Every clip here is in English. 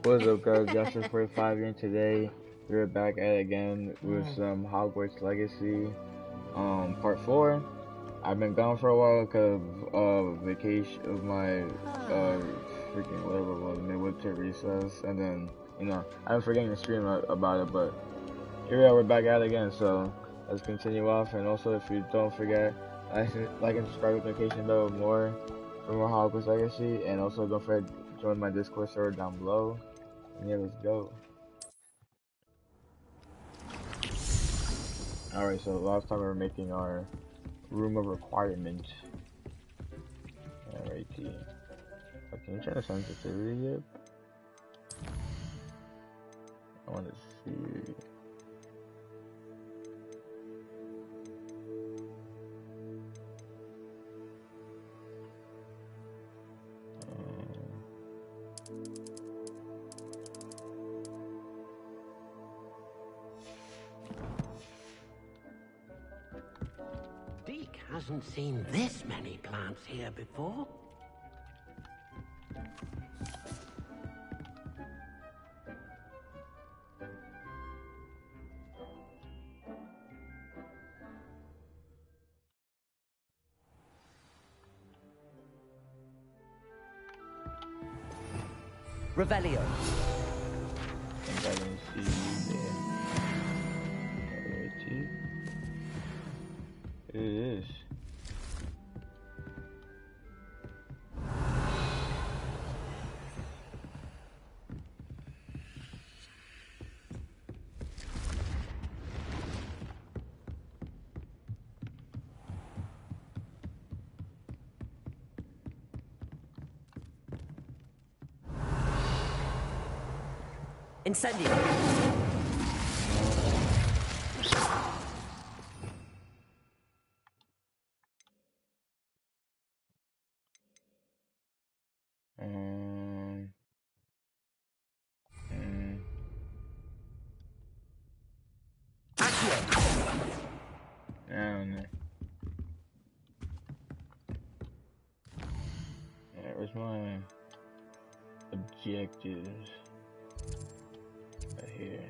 What's up, guys? Justice45 here. Today we're back at it again with some Hogwarts Legacy, part 4. I've been gone for a while because of vacation of my freaking whatever it was, midwinter recess, and then I'm forgetting to stream about it. But here we are, we're back at it again. So let's continue off. And also, if you don't forget, like and subscribe with notification bell more for more Hogwarts Legacy, and also don't forget to join my Discord server down below. Yeah, let's go. Alright, so last time we were making our room of requirement. Alright, can you turn the sensitivity up? I want to see. Hasn't seen this many plants here before. Revelio. It is. Incendio. Where's my objectives? Right here.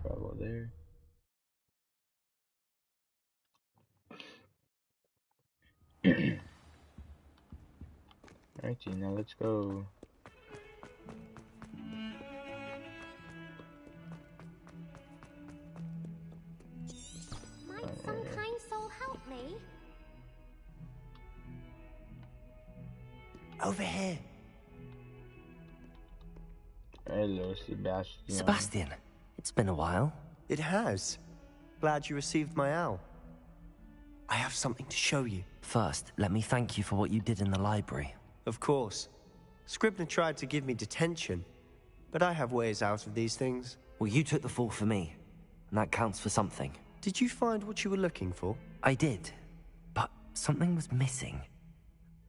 Travel there. Alrighty, now let's go. Might some kind soul help me? Over here. Hello, Sebastian. Sebastian, it's been a while. It has. Glad you received my owl. I have something to show you. First, let me thank you for what you did in the library. Of course. Scribner tried to give me detention, but I have ways out of these things. Well, you took the fall for me, and that counts for something. Did you find what you were looking for? I did, but something was missing.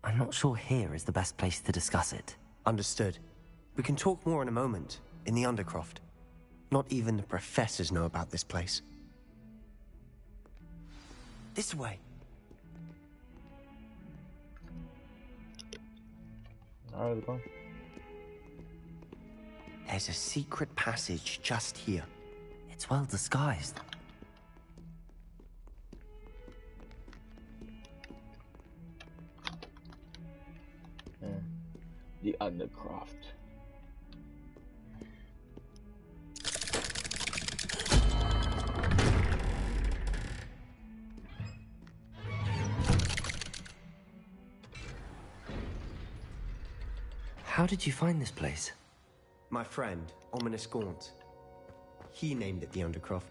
I'm not sure here is the best place to discuss it. Understood. We can talk more in a moment, in the Undercroft. Not even the professors know about this place. This way. Alright, let's go. There's a secret passage just here. It's well disguised. The Undercroft. How did you find this place? My friend, Ominous Gaunt. He named it the Undercroft.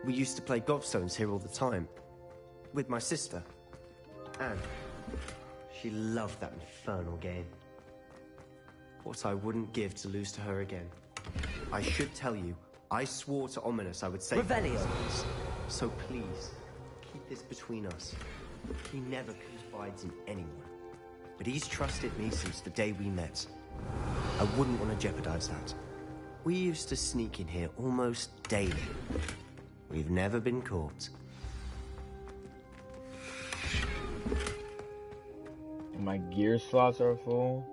We used to play gobstones here all the time. With my sister, Anne. She loved that infernal game. What I wouldn't give to lose to her again. I should tell you, I swore to Ominous I would save Revelio. So please, keep this between us. He never confides in anyone. But he's trusted me since the day we met. I wouldn't want to jeopardize that. We used to sneak in here almost daily. We've never been caught. My gear slots are full?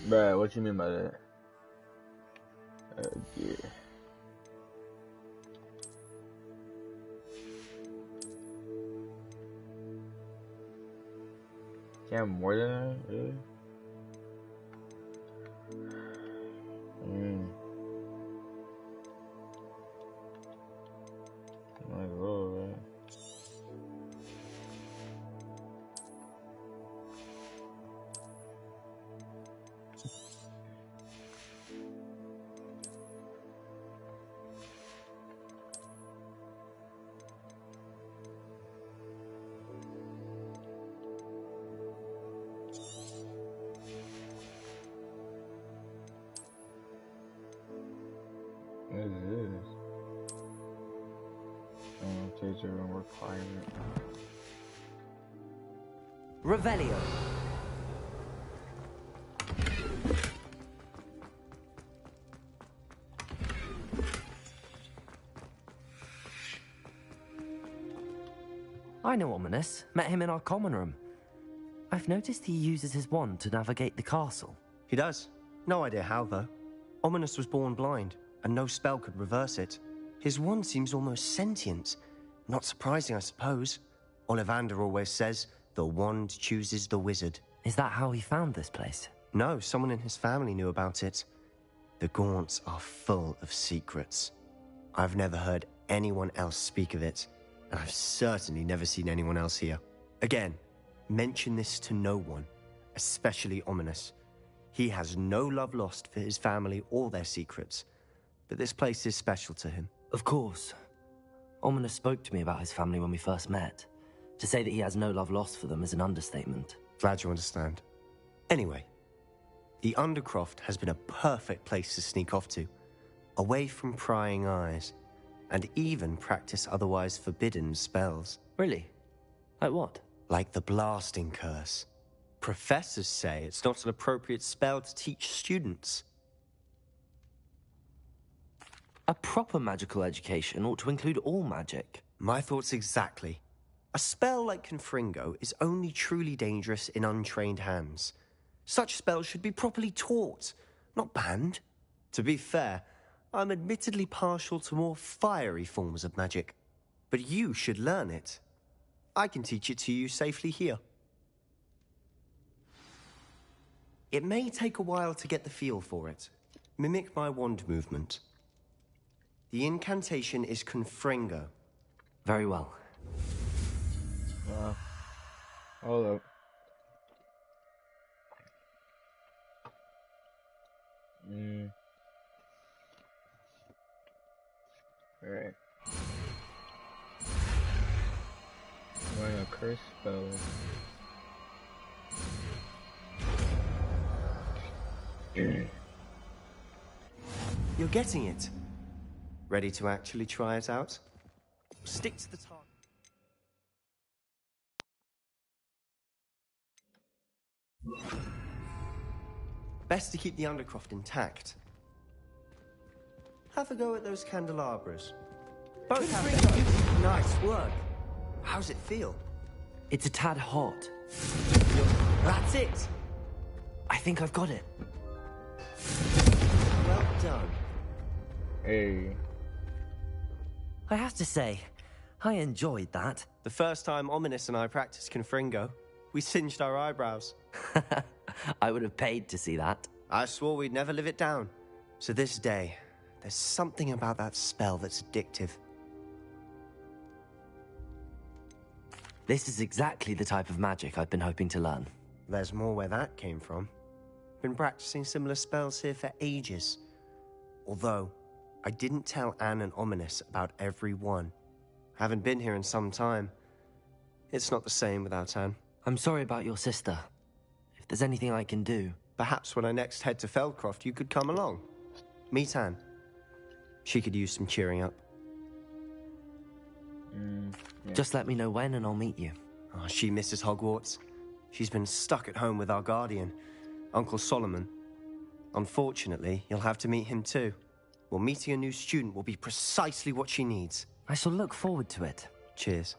Bruh, what you mean by that? Gear. Can't have more than that? Really? Might as well, right? What is this? Taser room requirement. Revelio. I know Ominous. Met him in our common room. I've noticed he uses his wand to navigate the castle. He does. No idea how, though. Ominous was born blind, and no spell could reverse it. His wand seems almost sentient. Not surprising, I suppose. Ollivander always says, the wand chooses the wizard. Is that how he found this place? No, someone in his family knew about it. The Gaunts are full of secrets. I've never heard anyone else speak of it, and I've certainly never seen anyone else here. Again, mention this to no one, especially Ominous. He has no love lost for his family or their secrets, but this place is special to him. Of course. Ominous spoke to me about his family when we first met. To say that he has no love lost for them is an understatement. Glad you understand. Anyway, the Undercroft has been a perfect place to sneak off to, away from prying eyes, and even practice otherwise forbidden spells. Really? Like what? Like the blasting curse. Professors say it's not an appropriate spell to teach students. A proper magical education ought to include all magic. My thoughts exactly. A spell like Confringo is only truly dangerous in untrained hands. Such spells should be properly taught, not banned. To be fair, I'm admittedly partial to more fiery forms of magic, but you should learn it. I can teach it to you safely here. It may take a while to get the feel for it. Mimic my wand movement. The incantation is Confringo. Very well. Hold up. Alright. Running a curse spell. You're getting it. Ready to actually try it out? Stick to the target. Best to keep the Undercroft intact. Have a go at those candelabras. Both have it. Nice work. How's it feel? It's a tad hot. That's it. I think I've got it. Well done. Hey. I have to say, I enjoyed that. The first time Ominous and I practiced Confringo, we singed our eyebrows. I would have paid to see that. I swore we'd never live it down. To this day, there's something about that spell that's addictive. This is exactly the type of magic I've been hoping to learn. There's more where that came from. Been practicing similar spells here for ages. Although, I didn't tell Anne and Ominous about every one. Haven't been here in some time. It's not the same without Anne. I'm sorry about your sister. If there's anything I can do... Perhaps when I next head to Feldcroft, you could come along. Meet Anne. She could use some cheering up. Yeah. Just let me know when and I'll meet you. Oh, she misses Hogwarts. She's been stuck at home with our guardian, Uncle Solomon. Unfortunately, you'll have to meet him too. Well, meeting a new student will be precisely what she needs. I shall look forward to it. Cheers.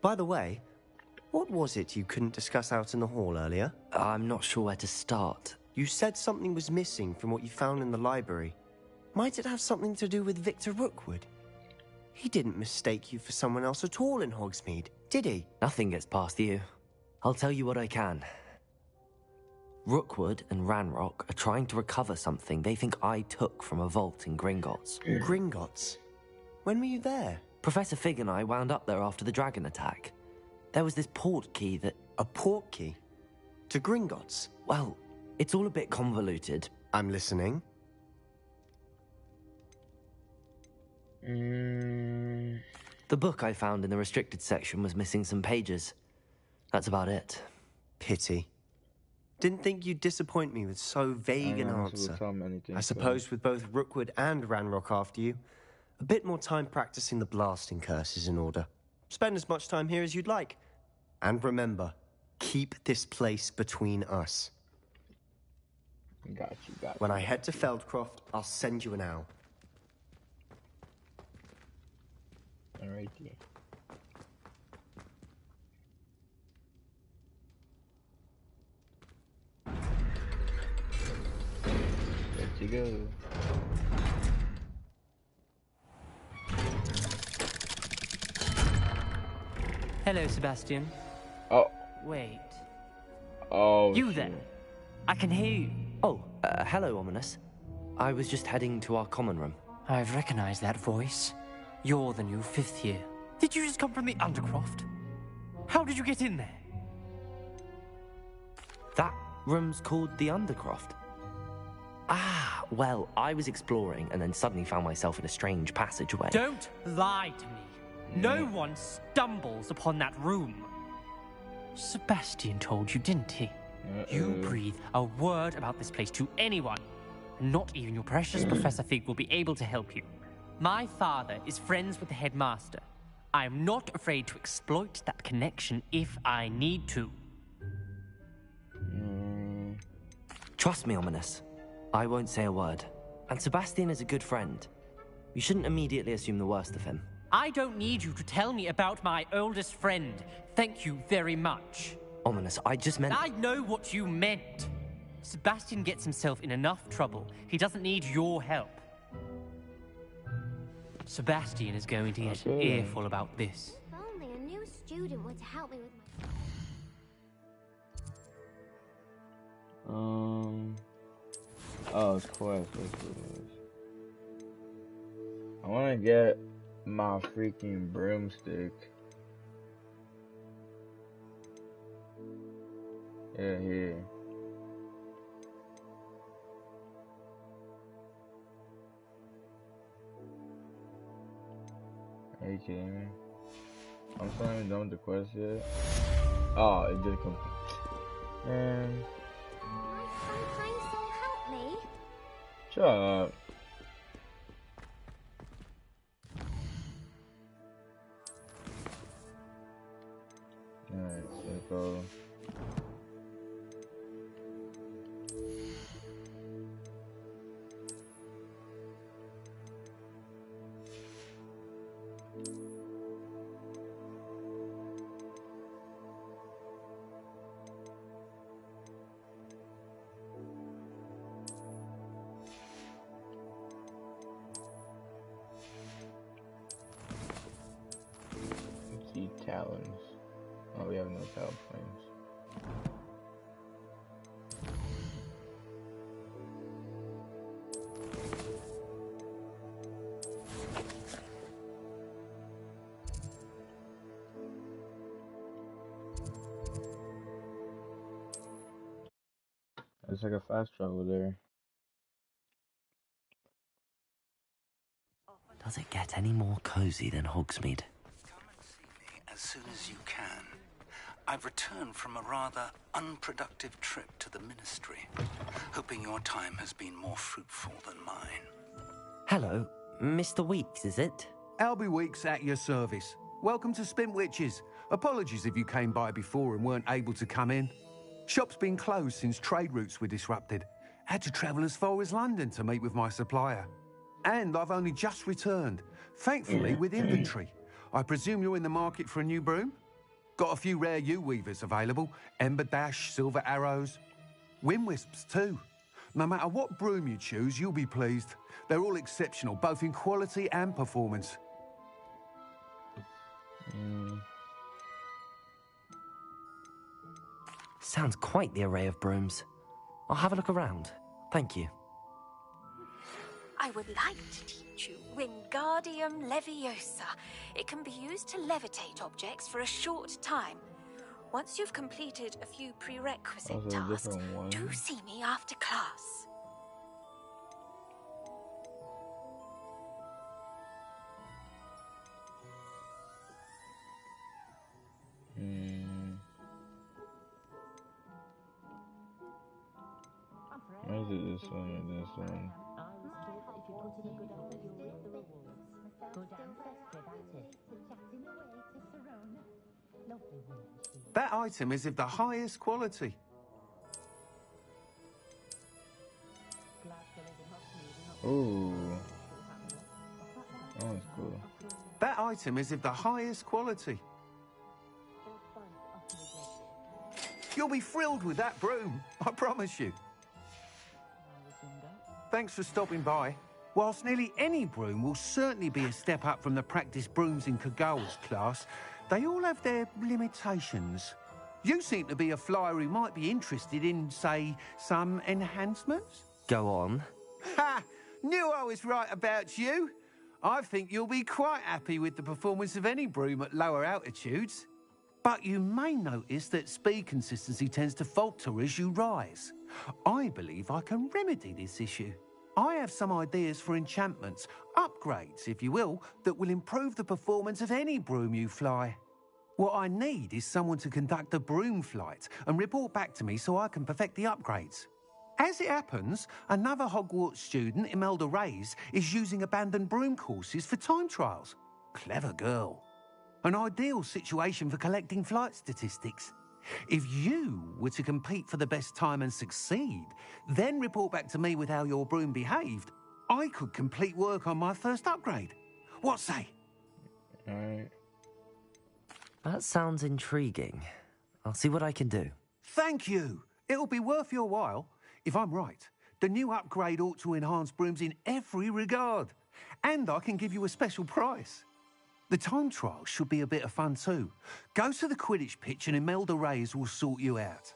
By the way, what was it you couldn't discuss out in the hall earlier? I'm not sure where to start. You said something was missing from what you found in the library. Might it have something to do with Victor Rookwood? He didn't mistake you for someone else at all in Hogsmeade, did he? Nothing gets past you. I'll tell you what I can. Rookwood and Ranrock are trying to recover something they think I took from a vault in Gringotts. Gringotts? When were you there? Professor Fig and I wound up there after the dragon attack. There was this port key that... A port key? To Gringotts? Well, it's all a bit convoluted. I'm listening. The book I found in the restricted section was missing some pages. That's about it. Pity. Didn't think you'd disappoint me with so vague an answer. I suppose with both Rookwood and Ranrock after you, a bit more time practicing the blasting curse is in order. Spend as much time here as you'd like. And remember, keep this place between us. Got you. When I head to Feldcroft, I'll send you an owl. Alrighty. There you go. Hello, Sebastian. Oh. Wait. Oh. You then? I can hear you. Oh, hello, Ominous. I was just heading to our common room. I've recognized that voice. You're the new 5th year. Did you just come from the Undercroft? How did you get in there? That room's called the Undercroft. Ah, well, I was exploring and then suddenly found myself in a strange passageway. Don't lie to me. No one stumbles upon that room. Sebastian told you, didn't he? You breathe a word about this place to anyone, and not even your precious Professor Fig will be able to help you. My father is friends with the headmaster. I am not afraid to exploit that connection if I need to. Trust me, Ominous. I won't say a word. And Sebastian is a good friend. You shouldn't immediately assume the worst of him. I don't need you to tell me about my oldest friend. Thank you very much. Ominous, I just meant... I know what you meant. Sebastian gets himself in enough trouble. He doesn't need your help. Sebastian is going to get an earful about this. If only a new student would help me with my... Oh, of course. I want to get my freaking broomstick. Yeah, here. Are you kidding me? I'm still not even done with the quest yet. Oh, it did come. Man. My kind soul help me. Shut up. Alright, let's go. Talons. Oh, we have no talon flames. It's like a fast travel there. Does it get any more cozy than Hogsmeade? As soon as you can. I've returned from a rather unproductive trip to the Ministry, hoping your time has been more fruitful than mine. Hello, Mr. Weeks, is it? Albie Weeks at your service. Welcome to Spint Witches. Apologies if you came by before and weren't able to come in. Shop's been closed since trade routes were disrupted, Had to travel as far as London to meet with my supplier. And I've only just returned, thankfully with inventory. I presume you're in the market for a new broom? Got a few rare yew-weavers available. Ember Dash, Silver Arrows. Wind-wisps too. No matter what broom you choose, you'll be pleased. They're all exceptional, both in quality and performance. Sounds quite the array of brooms. I'll have a look around. Thank you. I would like to teach you Wingardium Leviosa. It can be used to levitate objects for a short time. Once you've completed a few prerequisite tasks, do see me after class. Why is it this one or this one? That item is of the highest quality. Ooh. That one's cool. That item is of the highest quality. You'll be thrilled with that broom, I promise you. Thanks for stopping by. Whilst nearly any broom will certainly be a step up from the practice brooms in Kagawa's class, they all have their limitations. You seem to be a flyer who might be interested in, say, some enhancements? Go on. Ha! Knew I was right about you. I think you'll be quite happy with the performance of any broom at lower altitudes. But you may notice that speed consistency tends to falter as you rise. I believe I can remedy this issue. I have some ideas for enchantments, upgrades, if you will, that will improve the performance of any broom you fly. What I need is someone to conduct a broom flight and report back to me so I can perfect the upgrades. As it happens, another Hogwarts student, Imelda Reyes, is using abandoned broom courses for time trials. Clever girl. An ideal situation for collecting flight statistics. If you were to compete for the best time and succeed, then report back to me with how your broom behaved, I could complete work on my first upgrade. What say? Alright. That sounds intriguing. I'll see what I can do. Thank you. It'll be worth your while. If I'm right, the new upgrade ought to enhance brooms in every regard. And I can give you a special price. The time trial should be a bit of fun too. Go to the Quidditch pitch and Imelda Reyes will sort you out.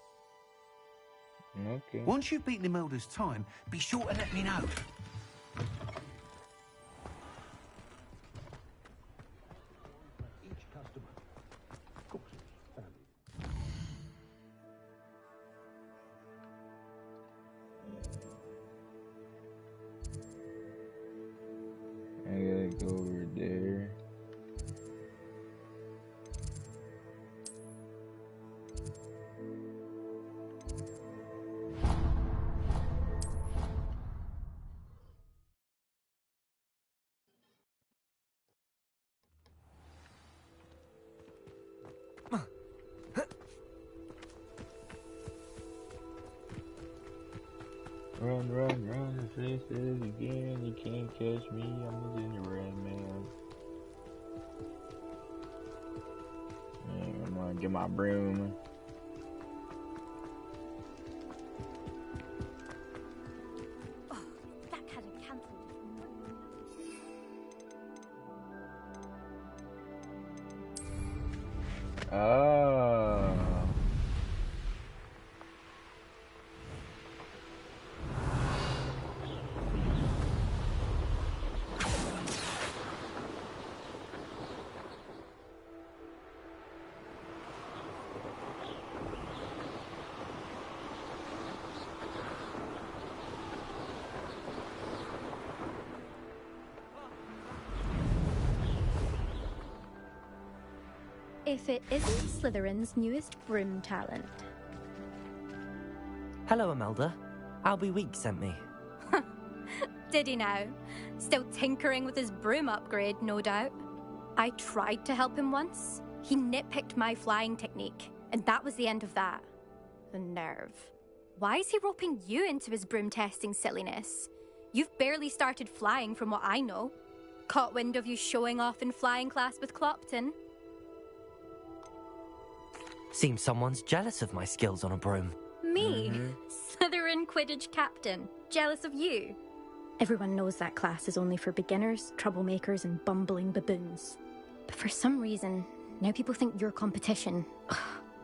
Okay. Once you've beaten Imelda's time, be sure to let me know. I gotta go over there. Run, run, run, the faces again. You can't catch me. I'm the gingerbread man. Yeah, I'm gonna get my broom. Oh, that hadn't cancelled. Oh. If it isn't Slytherin's newest broom talent. Hello, Imelda. Albie Week sent me. Did he now? Still tinkering with his broom upgrade, no doubt. I tried to help him once. He nitpicked my flying technique, and that was the end of that. The nerve. Why is he roping you into his broom testing silliness? You've barely started flying from what I know. Caught wind of you showing off in flying class with Clopton. Seems someone's jealous of my skills on a broom. Me? Slytherin Quidditch captain. Jealous of you? Everyone knows that class is only for beginners, troublemakers, and bumbling baboons. But for some reason, now people think you're competition. Ugh,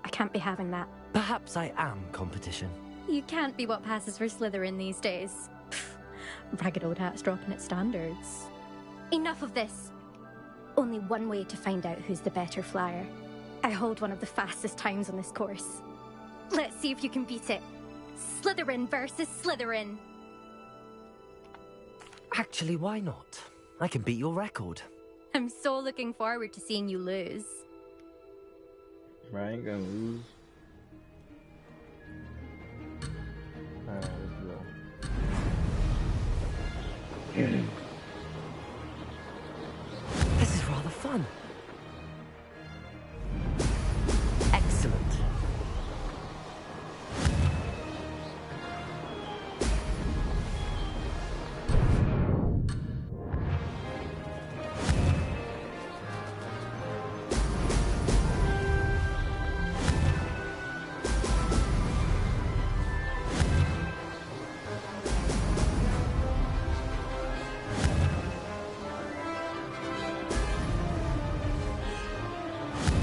I can't be having that. Perhaps I am competition. You can't be what passes for Slytherin these days. Pfft, ragged old hat's dropping its standards. Enough of this. Only one way to find out who's the better flyer. I hold one of the fastest times on this course. Let's see if you can beat it. Slytherin versus Slytherin. Actually, why not? I can beat your record. I'm so looking forward to seeing you lose. Bro, I ain't gonna lose. Alright, let's go. This is rather fun. Excellent.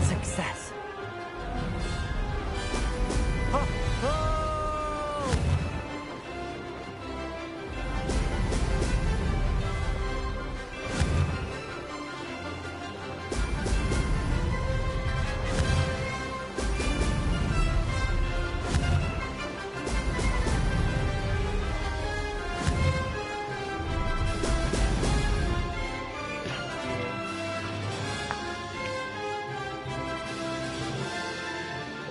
Success.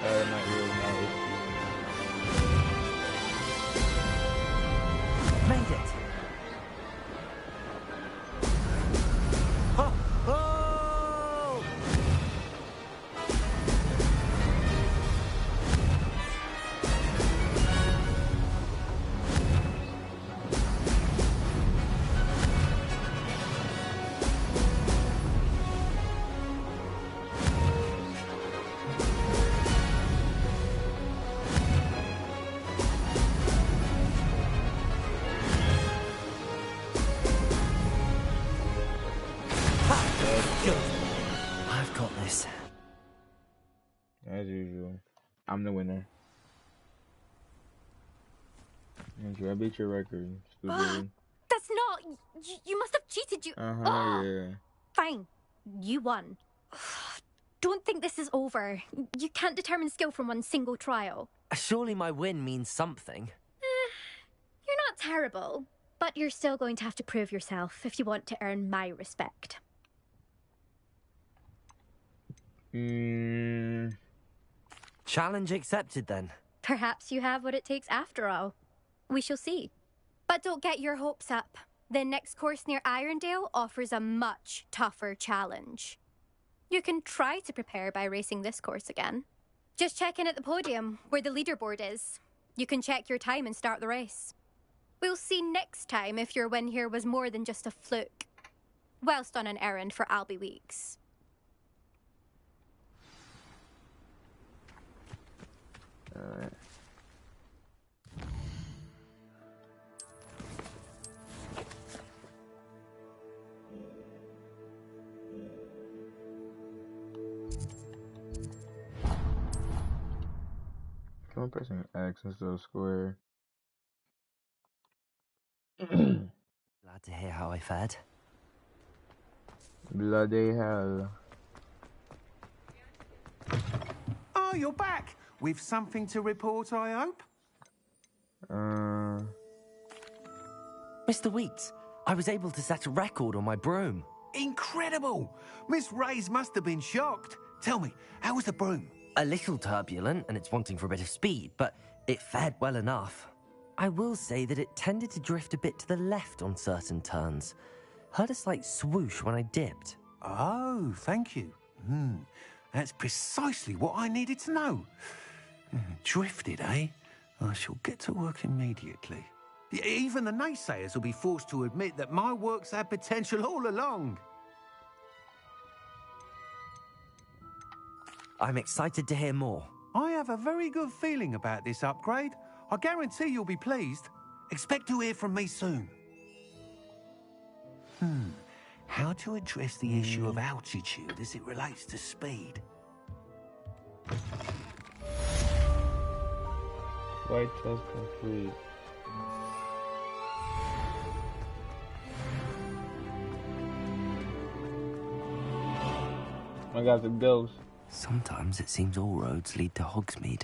Not really nice. Made it. Good. I've got this. As usual. I'm the winner. Andrew, I beat your record. Stupid. That's not... You must have cheated, you... Yeah. Fine. You won. Don't think this is over. You can't determine skill from one single trial. Surely my win means something. You're not terrible, but you're still going to have to prove yourself if you want to earn my respect. Challenge accepted then. Perhaps you have what it takes after all. We shall see. But don't get your hopes up. The next course near Irondale offers a much tougher challenge. You can try to prepare by racing this course again. Just check in at the podium, where the leaderboard is. You can check your time and start the race. We'll see next time if your win here was more than just a fluke. Whilst on an errand for Albie Weeks. Alright. Come on, pressing X instead of square. Glad to hear how I fared. Bloody hell. Oh, you're back! With something to report, I hope? Mr. Weeks, I was able to set a record on my broom. Incredible! Miss Reyes must have been shocked. Tell me, how was the broom? A little turbulent, and it's wanting for a bit of speed, but it fared well enough. I will say that it tended to drift a bit to the left on certain turns. Heard a slight swoosh when I dipped. Oh, thank you. That's precisely what I needed to know. Drifted, eh? I shall get to work immediately. Even the naysayers will be forced to admit that my work's had potential all along. I'm excited to hear more. I have a very good feeling about this upgrade. I guarantee you'll be pleased. Expect to hear from me soon. How to address the issue of altitude as it relates to speed? Flight test complete. I got the ghost. Sometimes it seems all roads lead to Hogsmeade.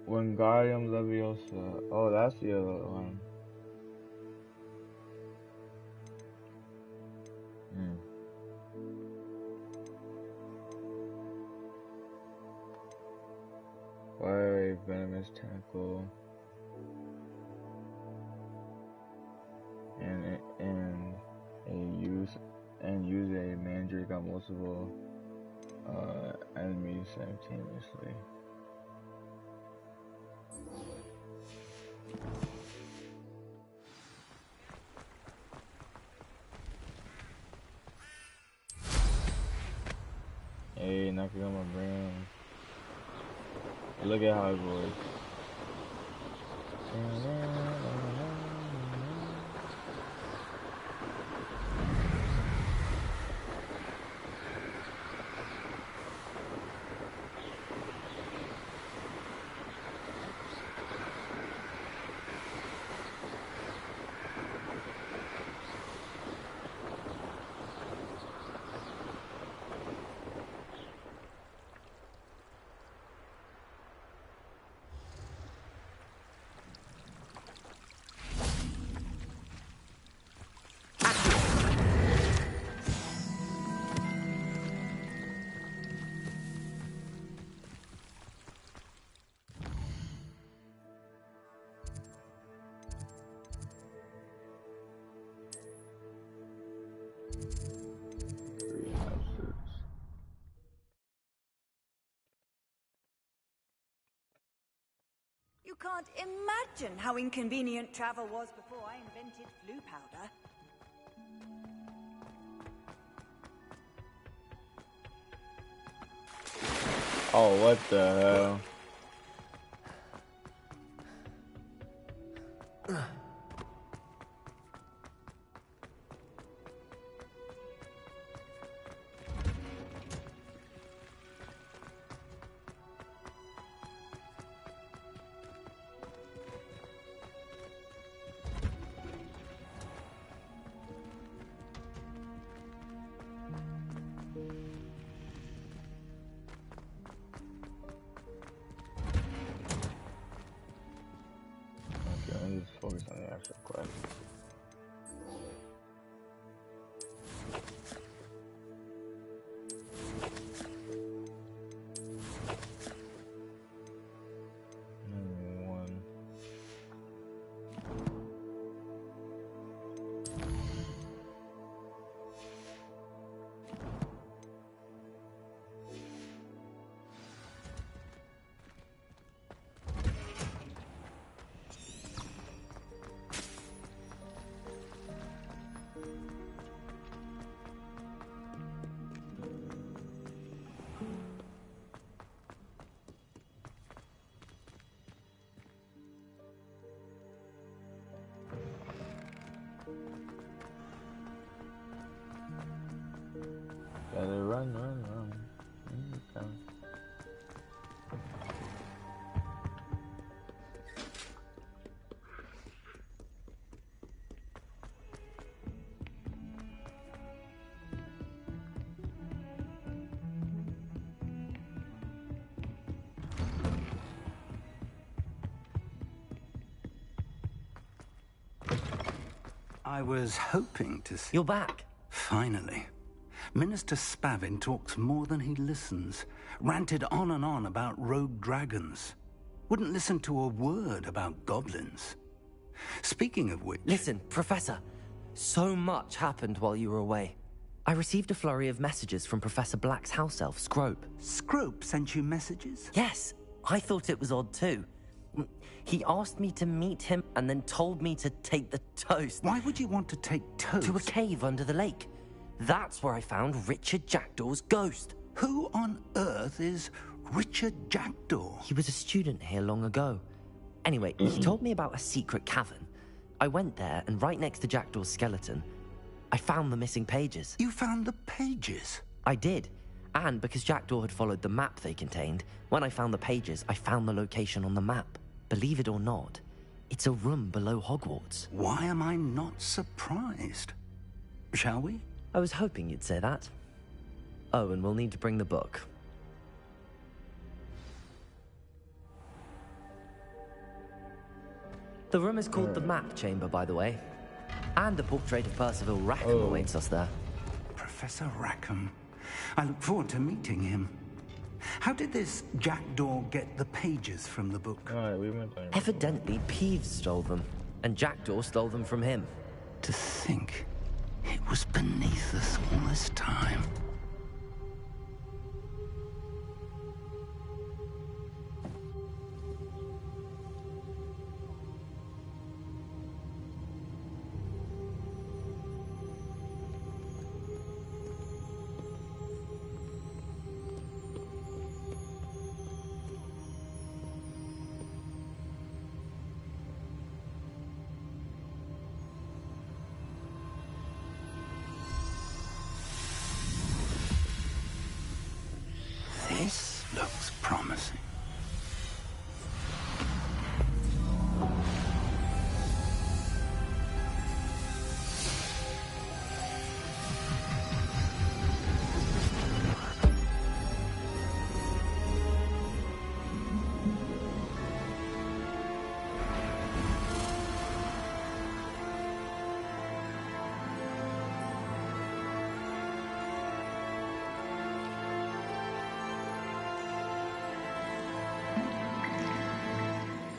Wingardium Leviosa. Oh, that's the other one. Fiery venomous tentacle. And use a mandrake on multiple enemies simultaneously. Hey, knocking on my brain. Look at how it goes. You can't imagine how inconvenient travel was before I invented flu powder. Oh, what the hell? Let's focus on the actual quest. Gotta run. Okay. I was hoping to see... You're back. Finally. Minister Spavin talks more than he listens. Ranted on and on about rogue dragons. Wouldn't listen to a word about goblins. Speaking of which... Listen, Professor. So much happened while you were away. I received a flurry of messages from Professor Black's house elf, Scrope. Scrope sent you messages? Yes, I thought it was odd too. He asked me to meet him and then told me to take the toast. Why would you want to take toast? To a cave under the lake. That's where I found Richard Jackdaw's ghost. Who on earth is Richard Jackdaw? He was a student here long ago. Anyway, he told me about a secret cavern. I went there, and right next to Jackdaw's skeleton, I found the missing pages. You found the pages? I did. And because Jackdaw had followed the map they contained, when I found the pages, I found the location on the map. Believe it or not, it's a room below Hogwarts. Why am I not surprised? Shall we? I was hoping you'd say that. Oh, and we'll need to bring the book. The room is called the Map Chamber, by the way. And the portrait of Percival Rackham awaits us there. Professor Rackham. I look forward to meeting him. How did this Jackdaw get the pages from the book? Evidently, Peeves stole them, and Jackdaw stole them from him. To think it was beneath us all this time. This looks promising.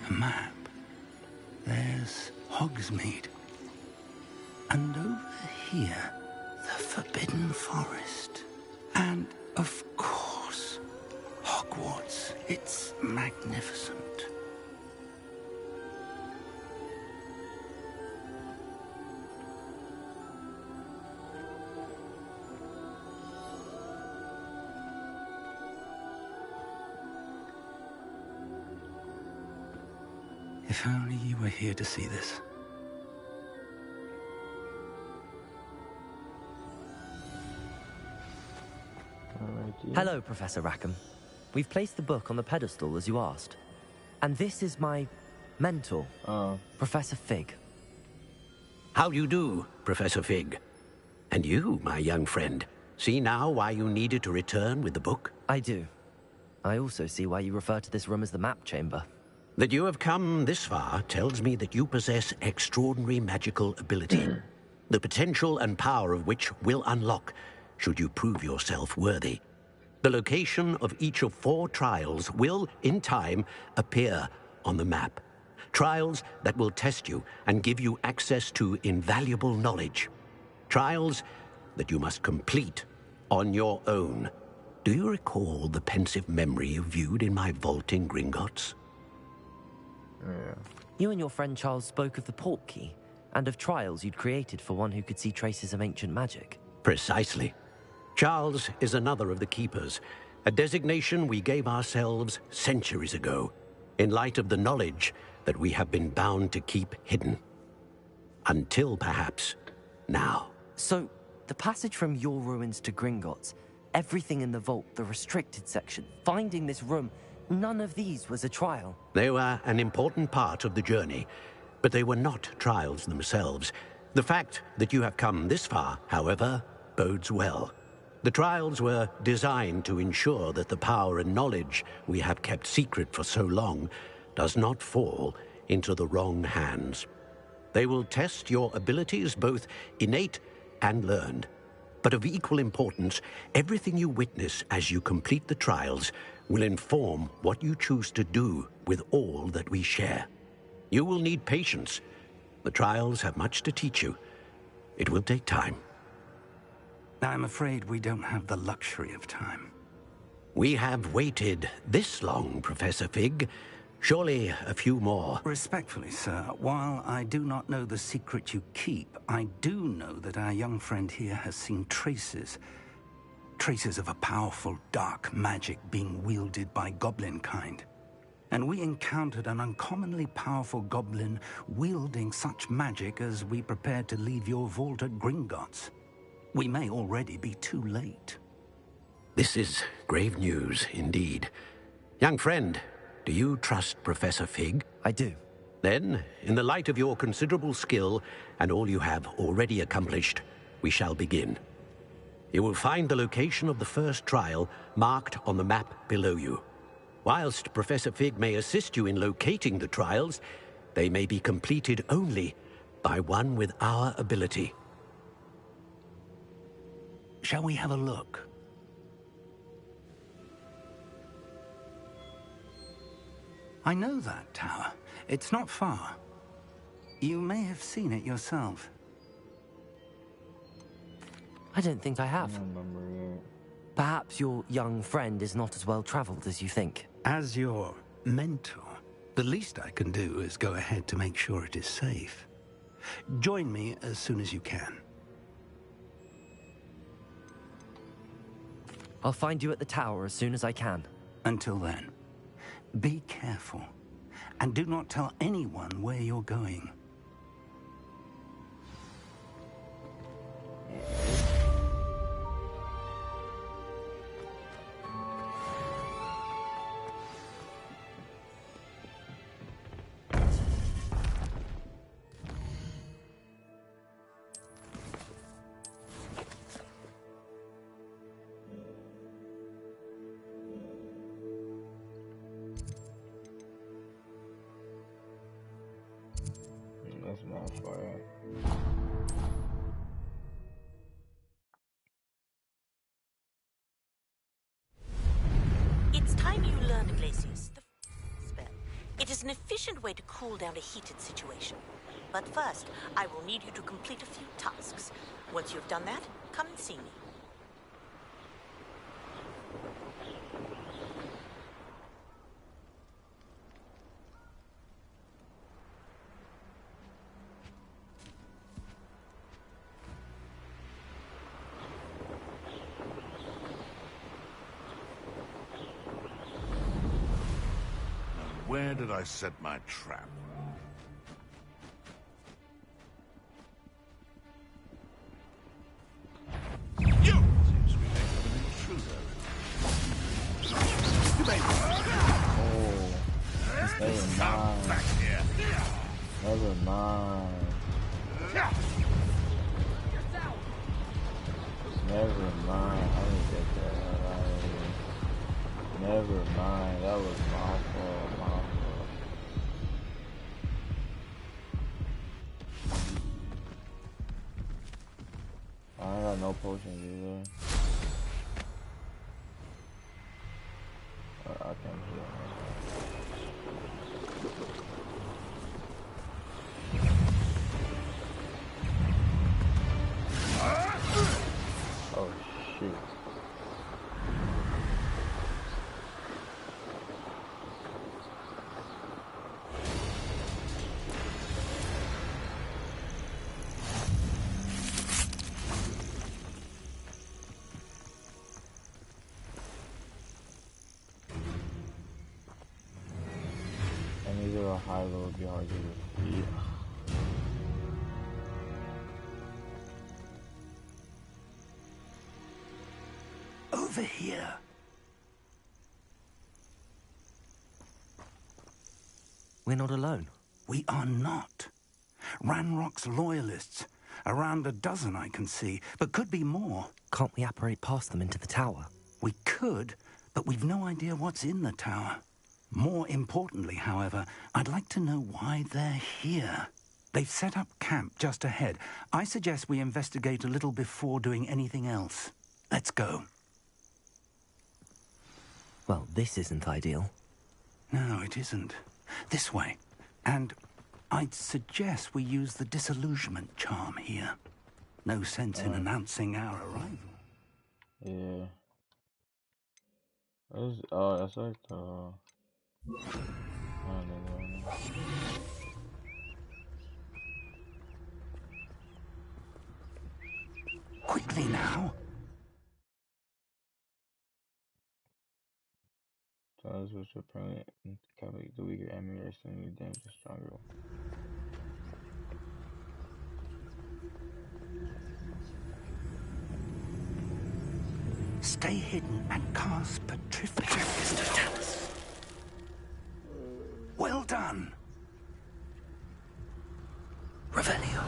Map. There's Hogsmeade. And over here, the Forbidden Forest. And, of course, Hogwarts. It's magnificent. If only you were here to see this. Hello, Professor Rackham. We've placed the book on the pedestal, as you asked. And this is my mentor, Professor Fig. How do you do, Professor Fig? And you, my young friend, see now why you needed to return with the book? I do. I also see why you refer to this room as the Map Chamber. That you have come this far tells me that you possess extraordinary magical ability, the potential and power of which will unlock should you prove yourself worthy. The location of each of 4 trials will, in time, appear on the map. Trials that will test you and give you access to invaluable knowledge. Trials that you must complete on your own. Do you recall the pensive memory you viewed in my vault in Gringotts? Yeah. You and your friend Charles spoke of the Portkey, and of trials you'd created for one who could see traces of ancient magic. Precisely. Charles is another of the Keepers, a designation we gave ourselves centuries ago, in light of the knowledge that we have been bound to keep hidden. Until, perhaps, now. So, the passage from your ruins to Gringotts, everything in the vault, the restricted section, finding this room, none of these was a trial. They were an important part of the journey, but they were not trials themselves. The fact that you have come this far, however, bodes well. The trials were designed to ensure that the power and knowledge we have kept secret for so long does not fall into the wrong hands. They will test your abilities, both innate and learned. But of equal importance, everything you witness as you complete the trials will inform what you choose to do with all that we share. You will need patience. The trials have much to teach you. It will take time. I'm afraid we don't have the luxury of time. We have waited this long, Professor Fig. Surely a few more. Respectfully, sir, while I do not know the secret you keep, I do know that our young friend here has seen traces. Traces of a powerful dark magic being wielded by goblin kind. And we encountered an uncommonly powerful goblin wielding such magic as we prepared to leave your vault at Gringotts. We may already be too late. This is grave news indeed. Young friend, do you trust Professor Fig? I do. Then, in the light of your considerable skill and all you have already accomplished, we shall begin. You will find the location of the first trial marked on the map below you. Whilst Professor Fig may assist you in locating the trials, they may be completed only by one with our ability. Shall we have a look? I know that tower. It's not far. You may have seen it yourself. I don't think I have. I don't remember it. Perhaps your young friend is not as well traveled as you think. As your mentor, the least I can do is go ahead to make sure it is safe. Join me as soon as you can. I'll find you at the tower as soon as I can. Until then, be careful, and do not tell anyone where you're going. That's not fire. It's time you learned Glacius, the spell. It is an efficient way to cool down a heated situation. But first, I will need you to complete a few tasks. Once you've done that, come and see me. Where did I set my trap? You! Seems we may have an intruder. You may... Oh, never mind. Back here. Never mind. Never mind. I didn't get that out of here. Never mind. That was my fault. My fault. I ain't got no potions either. I can't do it. Oh shoot. And these are high low would be hard to defeat. Over here. We're not alone. We are not. Ranrock's loyalists. Around a dozen I can see, but could be more. Can't we apparate past them into the tower? We could, but we've no idea what's in the tower. More importantly, however, I'd like to know why they're here. They've set up camp just ahead. I suggest we investigate a little before doing anything else. Let's go. Well, this isn't ideal. No, it isn't. This way. And I'd suggest we use the disillusionment charm here. No sense in announcing our arrival. Yeah. That's like the. I don't know. Quickly now. Charles was apparently calculate the weaker enemy or suddenly damage the stronger. Stay hidden and cast Petrificus. Well done. Revelio.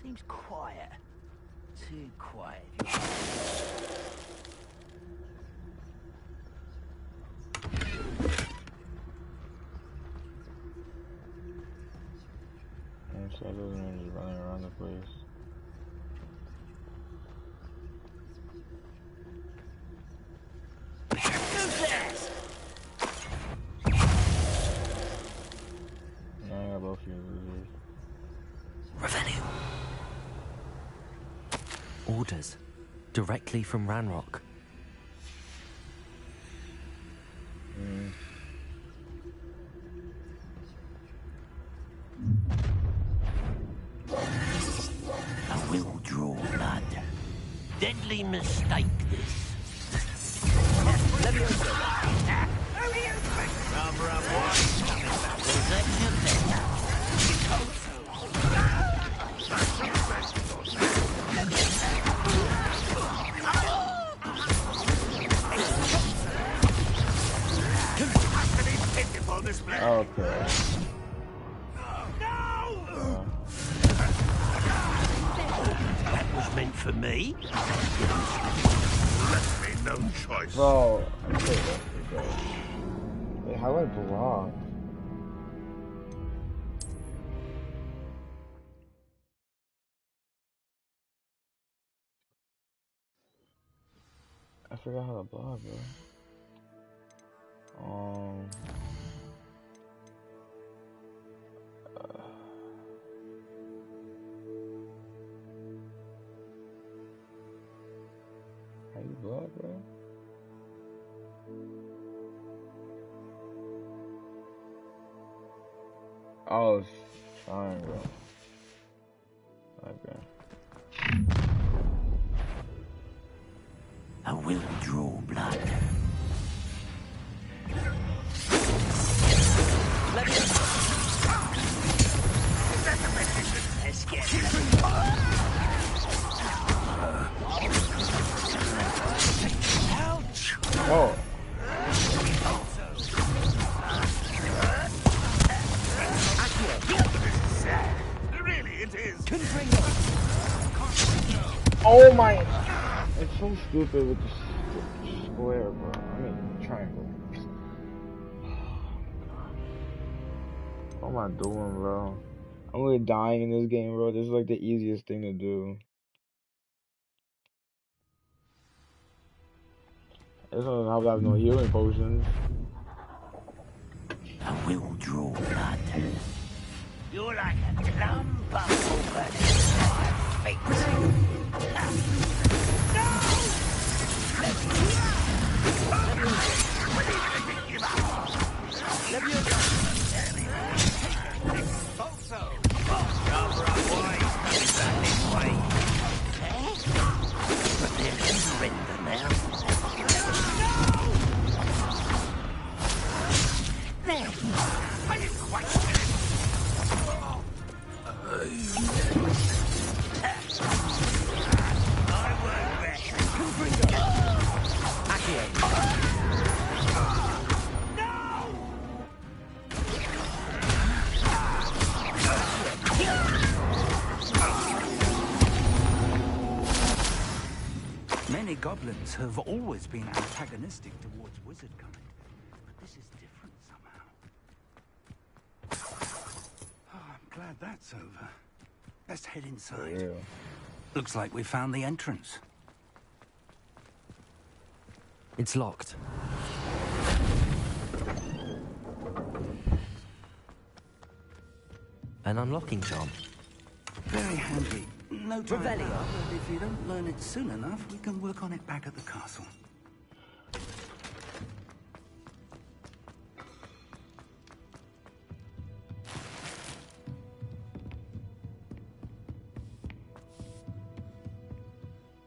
Seems quiet. Too quiet. Shadows are just running around the place. Now I got both of you losers. Revenue. Orders. Directly from Ranrock. I will draw blood. Deadly mistake, this. Okay. That was meant for me. Left me no choice. Bro, I'm so lucky, bro. Wait, how do I block? I forgot how to block, bro. How you block, bro? Oh, triangle. Okay. I will draw blood. Let's get it. Ouch! Oh. Really, it is. Oh my! It's so stupid with the square, bro. I mean, triangle. What am I doing, bro? I'm really dying in this game, bro. This is like the easiest thing to do. This doesn't help that I have no healing potions. I will draw blood. You're like a lump of over my fate. goblins have always been antagonistic towards wizard kind, but this is different somehow. Oh, I'm glad that's over. Let's head inside. Yeah. Looks like we found the entrance. It's locked. An unlocking charm. Very handy. No time now, but if you don't learn it soon enough, we can work on it back at the castle.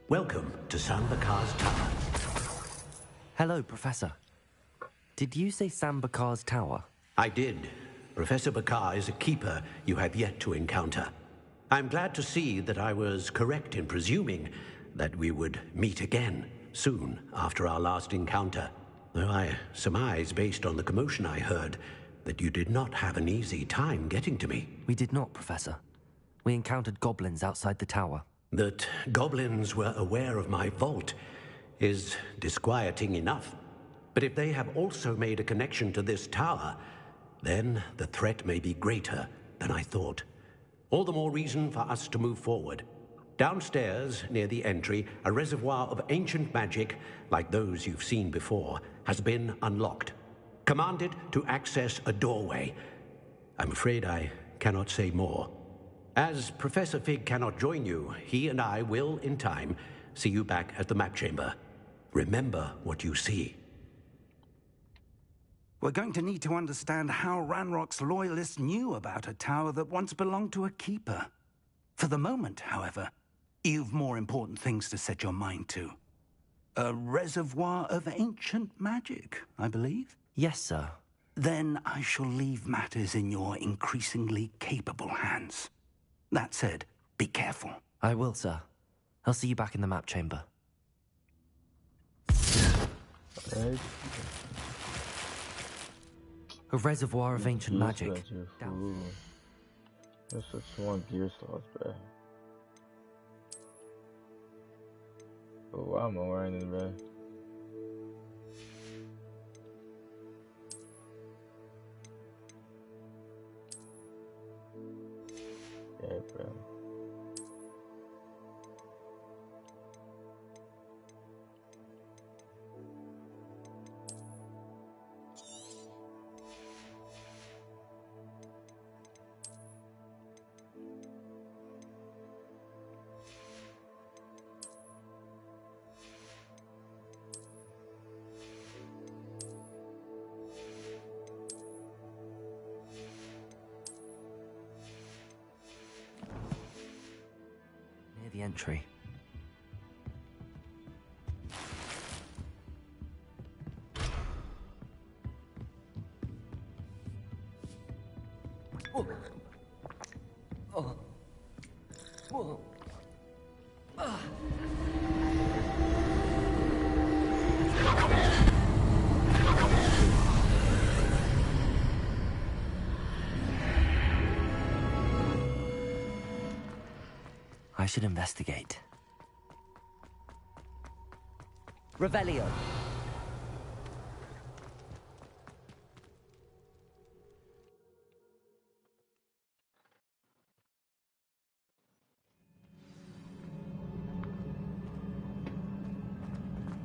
Welcome to Sambakar's Tower. Hello, Professor. Did you say Sambakar's Tower? I did. Professor Bakar is a keeper you have yet to encounter. I'm glad to see that I was correct in presuming that we would meet again soon after our last encounter. Though I surmise, based on the commotion I heard, that you did not have an easy time getting to me. We did not, Professor. We encountered goblins outside the tower. That goblins were aware of my vault is disquieting enough. But if they have also made a connection to this tower, then the threat may be greater than I thought. All the more reason for us to move forward. Downstairs, near the entry, a reservoir of ancient magic, like those you've seen before, has been unlocked. Commanded to access a doorway. I'm afraid I cannot say more. As Professor Fig cannot join you, he and I will, in time, see you back at the map chamber. Remember what you see. We're going to need to understand how Ranrock's loyalists knew about a tower that once belonged to a keeper. For the moment, however, you've more important things to set your mind to. A reservoir of ancient magic, I believe? Yes, sir. Then I shall leave matters in your increasingly capable hands. That said, be careful. I will, sir. I'll see you back in the map chamber. Right. A reservoir of ancient magic. That's just one gear sauce, bro. Oh, why am I wearing this, bro? Yeah, bro. Near the entry. I should investigate. Revelio.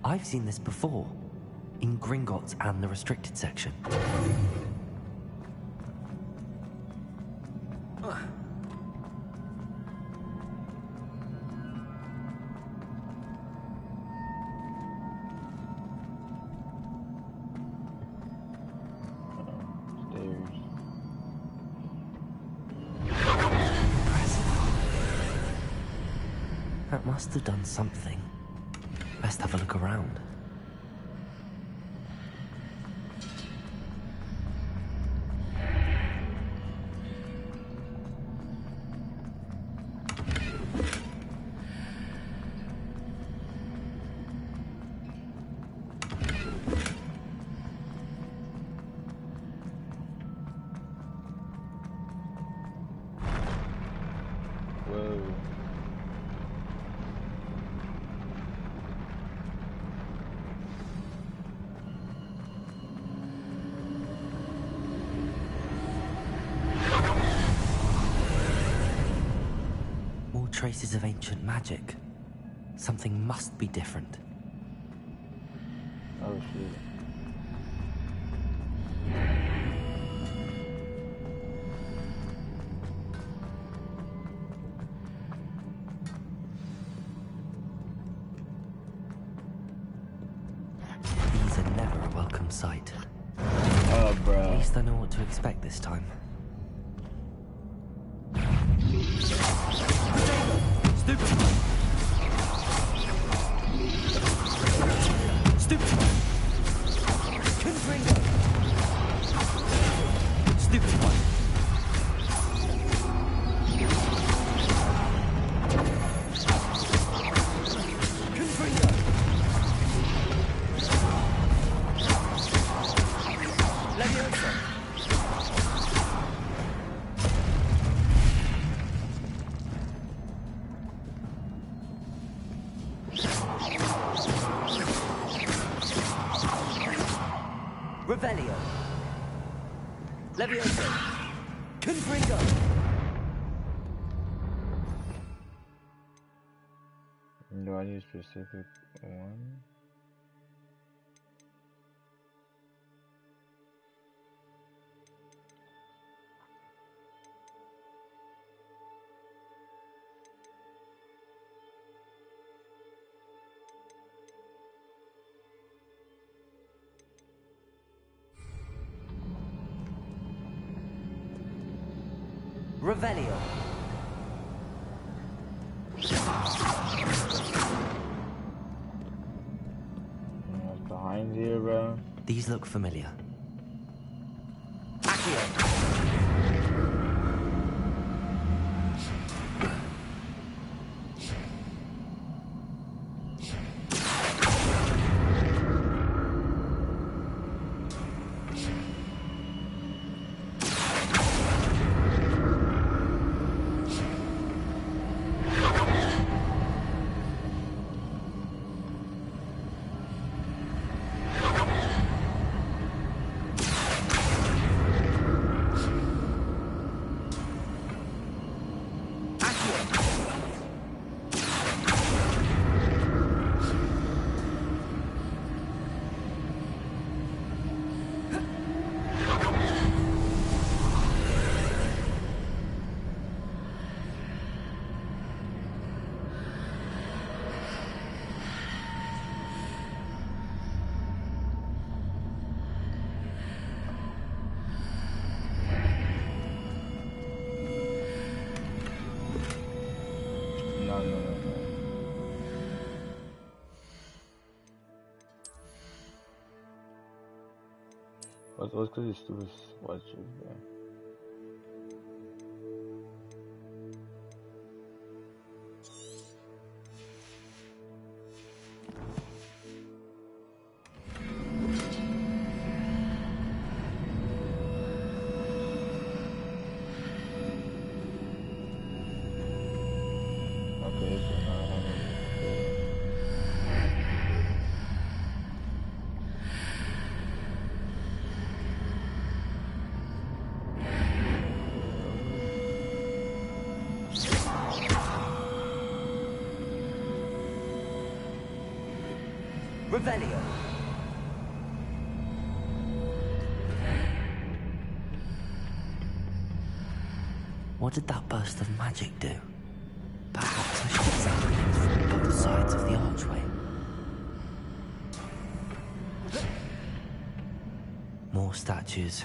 I've seen this before, in Gringotts and the restricted section. That must have done something. Best have a look around. traces of ancient magic. Something must be different. Oh shit. These are never a welcome sight. Oh, bro. At least I know what to expect this time. Stupid! Stupid! Confringo! Stupid one! Confringo! Leviosa! Revelio. Leviosa. Confringo. Do I need a specific one? Revelio. What's behind here, bro? These look familiar. No. What's cause these stupid sweatshirts, bro? Okay, so now I have it. Revelio. What did that burst of magic do? Perhaps I should examine things from both sides of the archway. More statues.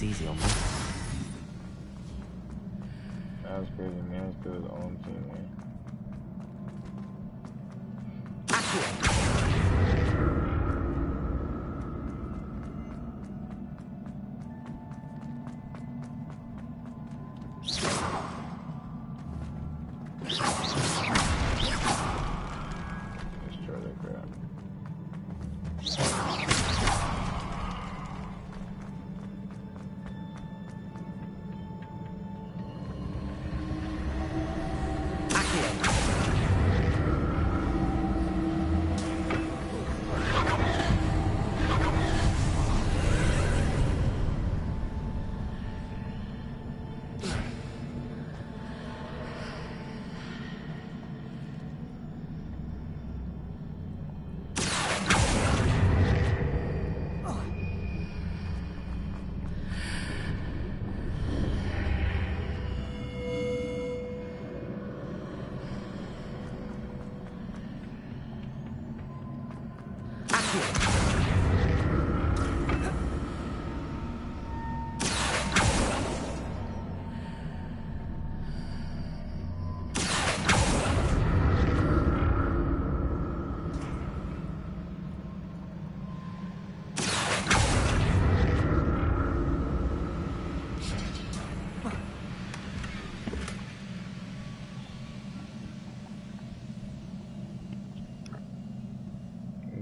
easy on me. That was crazy, man. That's good with the own team, man. Destroy that crap.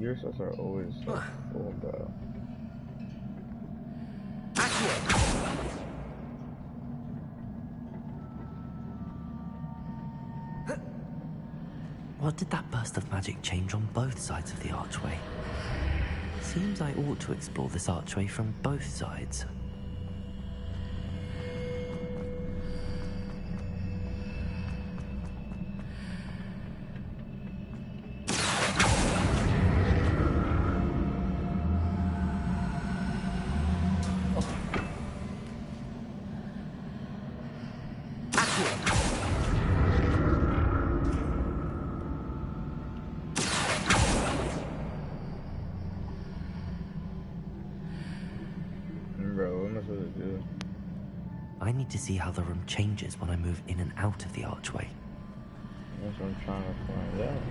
Your shots are always so full, bro. What did that burst of magic change on both sides of the archway? Seems I ought to explore this archway from both sides. Bro, what am I supposed to do? I need to see how the room changes when I move in and out of the archway. That's what I'm trying to find out.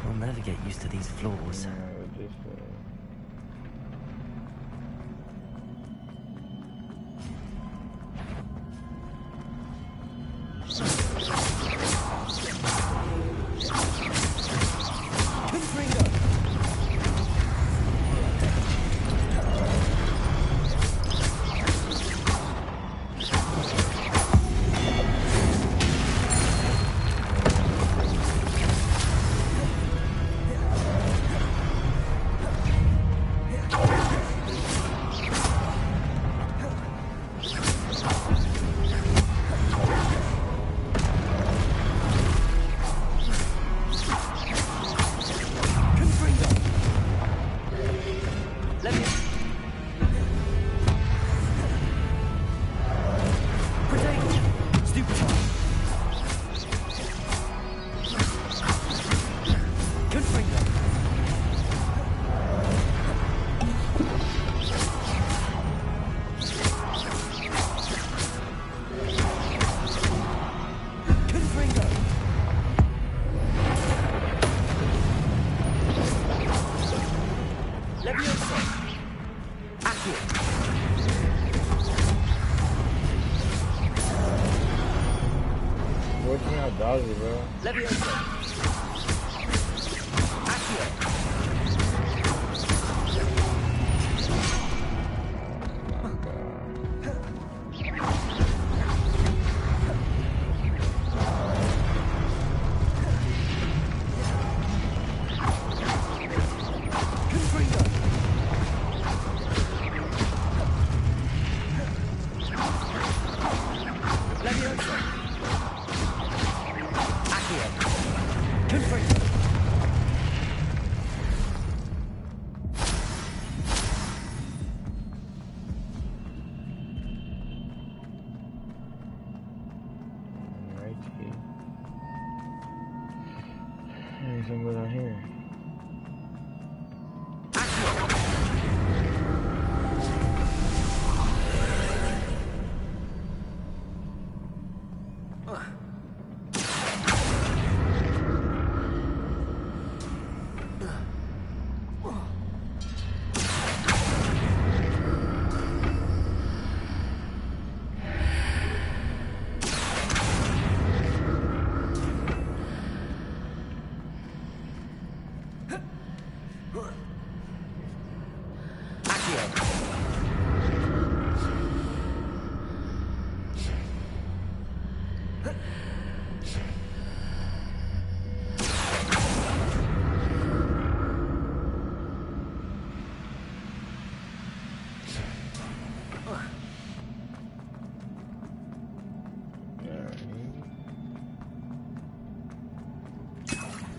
I'll never get used to these floors. Dodgy, bro. anything good on here?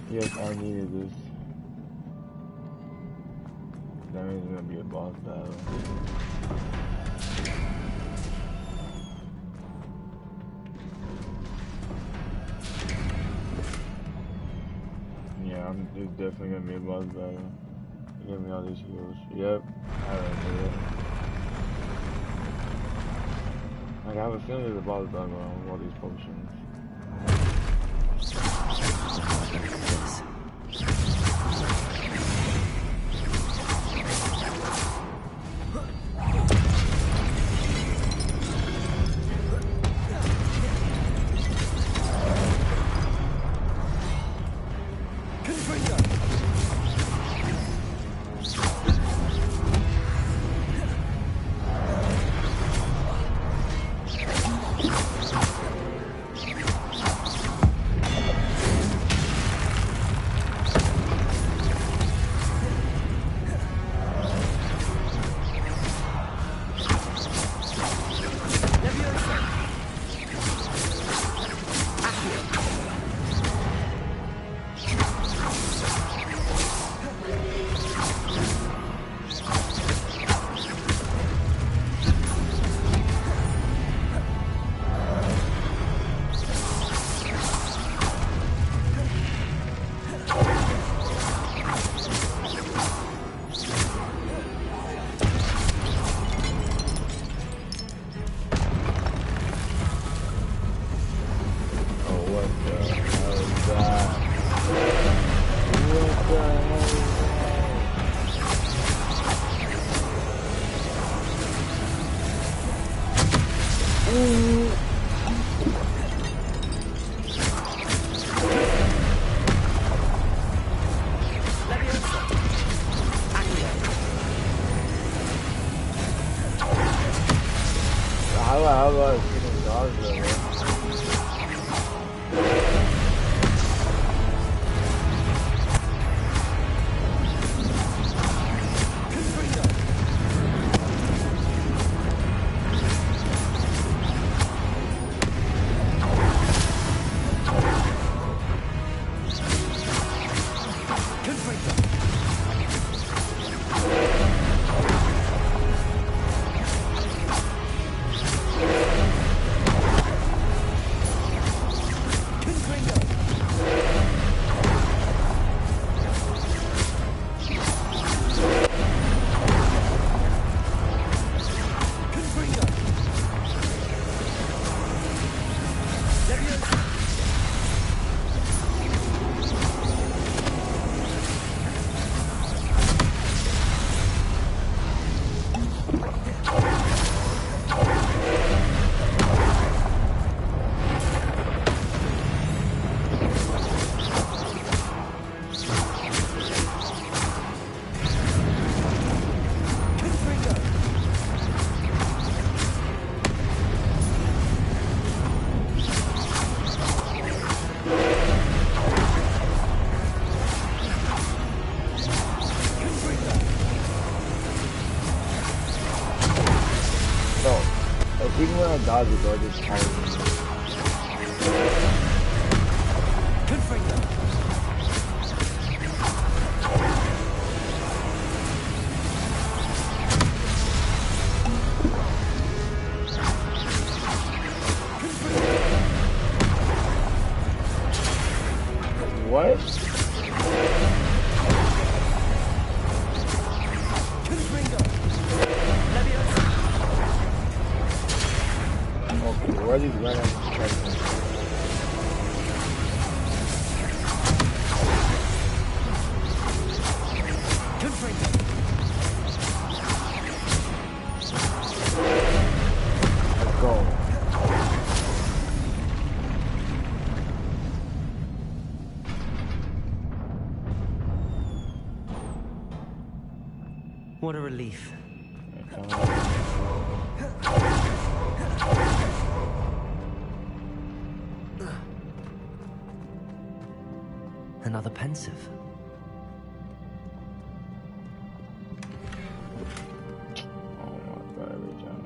Yes, I needed this. That means it's gonna be a boss battle. Yeah, it's definitely gonna be a boss battle. Give me all these heals. Yep, I remember that. Like, I have a feeling there's a boss battle with all these potions. How about shooting dogs though? Even when I dodge it, I just kind of... What? are these random checkpoints? Let's go. What a relief. Another pensive. Oh my god, every time.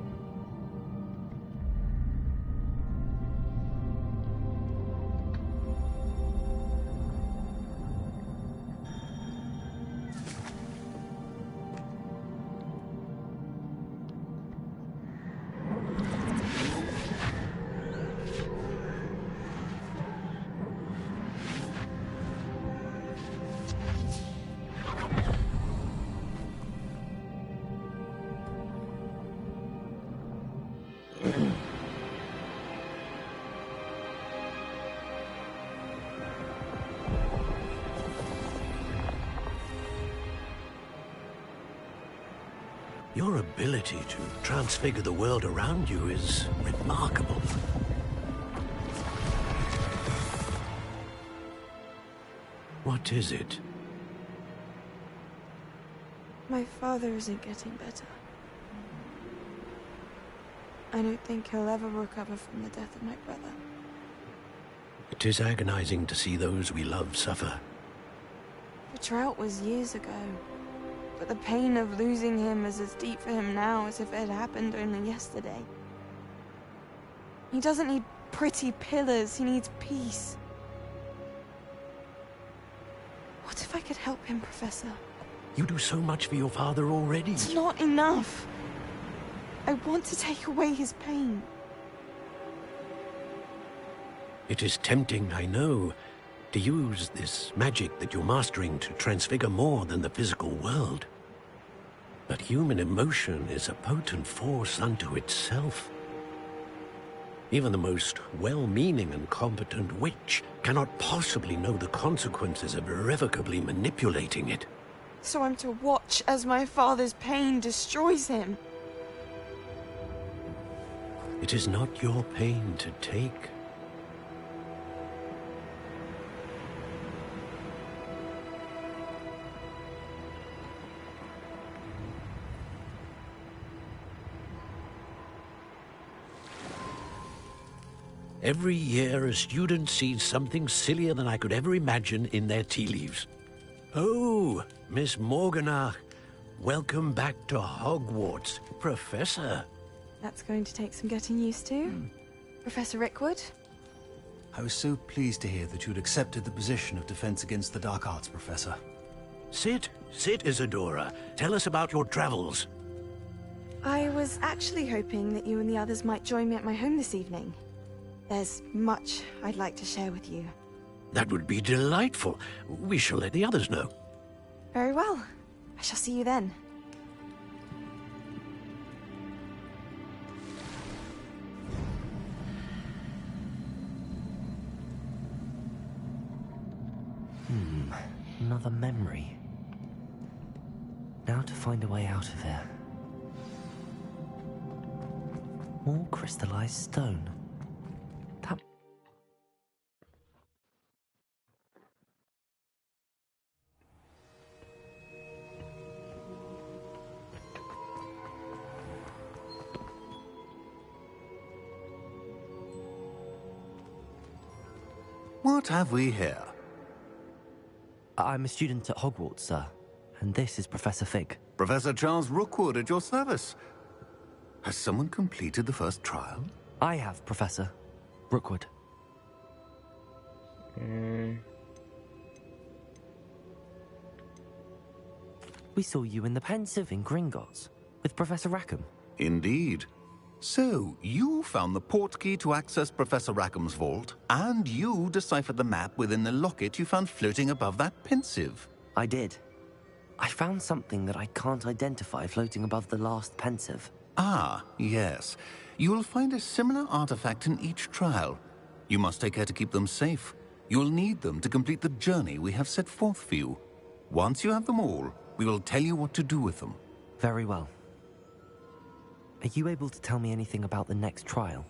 Your ability to transfigure the world around you is remarkable. What is it? My father isn't getting better. I don't think he'll ever recover from the death of my brother. It is agonizing to see those we love suffer. The drought was years ago, but the pain of losing him is as deep for him now as if it had happened only yesterday. He doesn't need pretty pillars, he needs peace. What if I could help him, Professor? You do so much for your father already. It's not enough. I want to take away his pain. It is tempting, I know, to use this magic that you're mastering to transfigure more than the physical world. But human emotion is a potent force unto itself. Even the most well-meaning and competent witch cannot possibly know the consequences of irrevocably manipulating it. So I'm to watch as my father's pain destroys him. It is not your pain to take. Every year, a student sees something sillier than I could ever imagine in their tea leaves. Oh, Miss Morganach, welcome back to Hogwarts, Professor. That's going to take some getting used to. Professor Rickwood? I was so pleased to hear that you'd accepted the position of Defense Against the Dark Arts, Professor. Sit, Isadora. Tell us about your travels. I was actually hoping that you and the others might join me at my home this evening. There's much I'd like to share with you. That would be delightful. We shall let the others know. Very well. I shall see you then. Another memory. Now to find a way out of here. More crystallized stone. That... What have we here? I'm a student at Hogwarts, sir. And this is Professor Fig. Professor Charles Rookwood at your service. Has someone completed the first trial? I have, Professor Rookwood. We saw you in the Pensive in Gringotts with Professor Rackham. Indeed. So, you found the portkey to access Professor Rackham's vault, and you deciphered the map within the locket you found floating above that Pensive. I did. I found something that I can't identify floating above the last Pensive. Ah, yes. You will find a similar artifact in each trial. You must take care to keep them safe. You will need them to complete the journey we have set forth for you. Once you have them all, we will tell you what to do with them. Very well. Are you able to tell me anything about the next trial?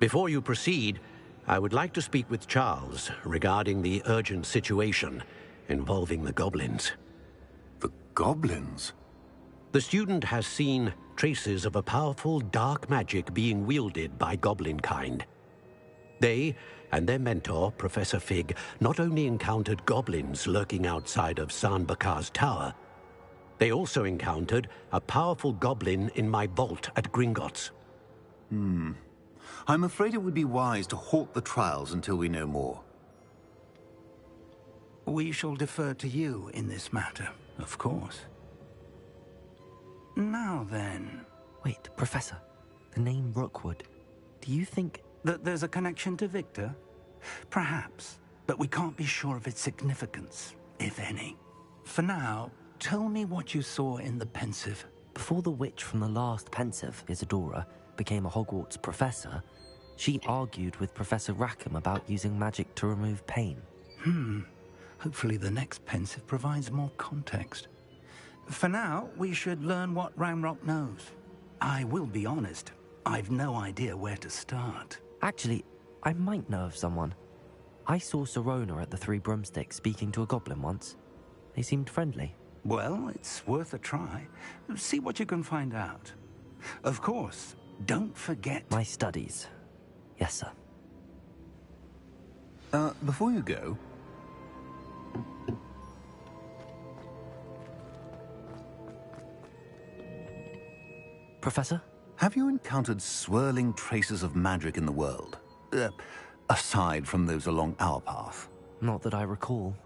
Before you proceed, I would like to speak with Charles regarding the urgent situation involving the goblins. The goblins? The student has seen traces of a powerful dark magic being wielded by goblin kind. They and their mentor, Professor Fig, not only encountered goblins lurking outside of San Bakar's tower, they also encountered a powerful goblin in my vault at Gringotts. I'm afraid it would be wise to halt the trials until we know more. We shall defer to you in this matter, of course. Now then... Wait, Professor. The name Rookwood. Do you think... that there's a connection to Victor? Perhaps, but we can't be sure of its significance, if any. For now, tell me what you saw in the Pensive. Before the witch from the last Pensive, Isadora, became a Hogwarts professor, she argued with Professor Rackham about using magic to remove pain. Hopefully the next Pensive provides more context. For now, we should learn what Ramrock knows. I will be honest, I've no idea where to start. Actually, I might know of someone. I saw Sirona at the Three Broomsticks speaking to a goblin once. They seemed friendly. Well, it's worth a try. See what you can find out. Of course, don't forget... my studies. Yes, sir. Before you go... Professor? Have you encountered swirling traces of magic in the world? Aside from those along our path? Not that I recall.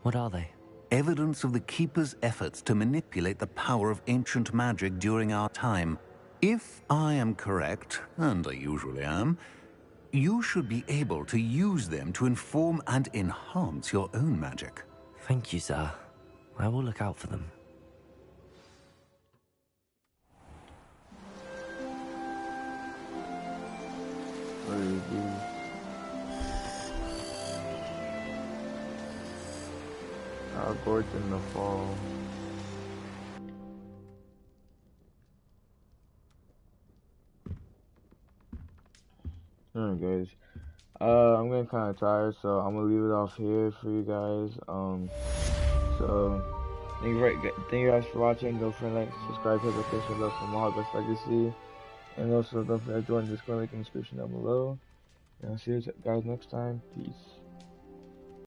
What are they? Evidence of the Keeper's efforts to manipulate the power of ancient magic during our time. If I am correct, and I usually am, you should be able to use them to inform and enhance your own magic. Thank you, sir. I will look out for them. Hogwarts in the fall. Alright guys, I'm getting kind of tired, so I'm gonna leave it off here for you guys. So thank you guys for watching. Don't forget to like, subscribe, hit the notification bell for more Hogwarts Legacy, and also don't forget to join the Discord link in the description down below. And I'll see you guys next time. Peace.